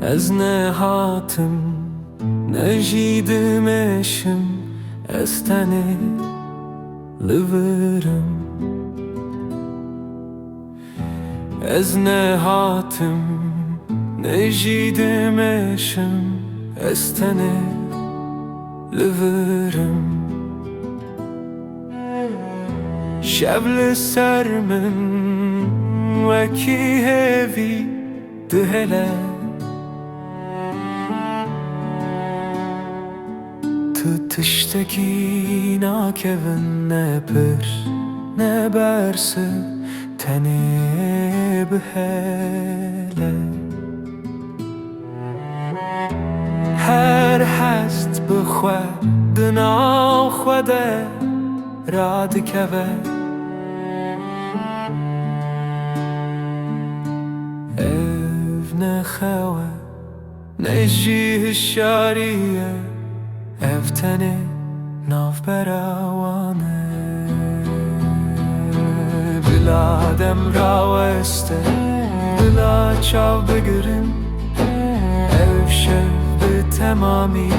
Ez ne hatım ne jidim eşim, ez tenê li virim. Ez ne hatım ne jidim eşim, ez tenê li virim. Şev li ser min wekî hêvî dihêle, tu tiştekî nakevin ne pir ne bersi, tenê bihêle. Her hest bi xwe di nav xwe de radikeve, ev ne xewe ne jî hişyariye, ev tenê navbera wan e. Bila dem raweste, bila çav bigirin, ev şev bi temamî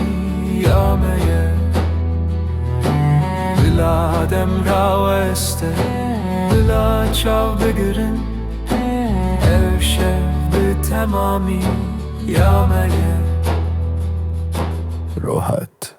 yameye. Bila dem raweste, bila çav bigirin, ev şev bi temamî yameye. راحت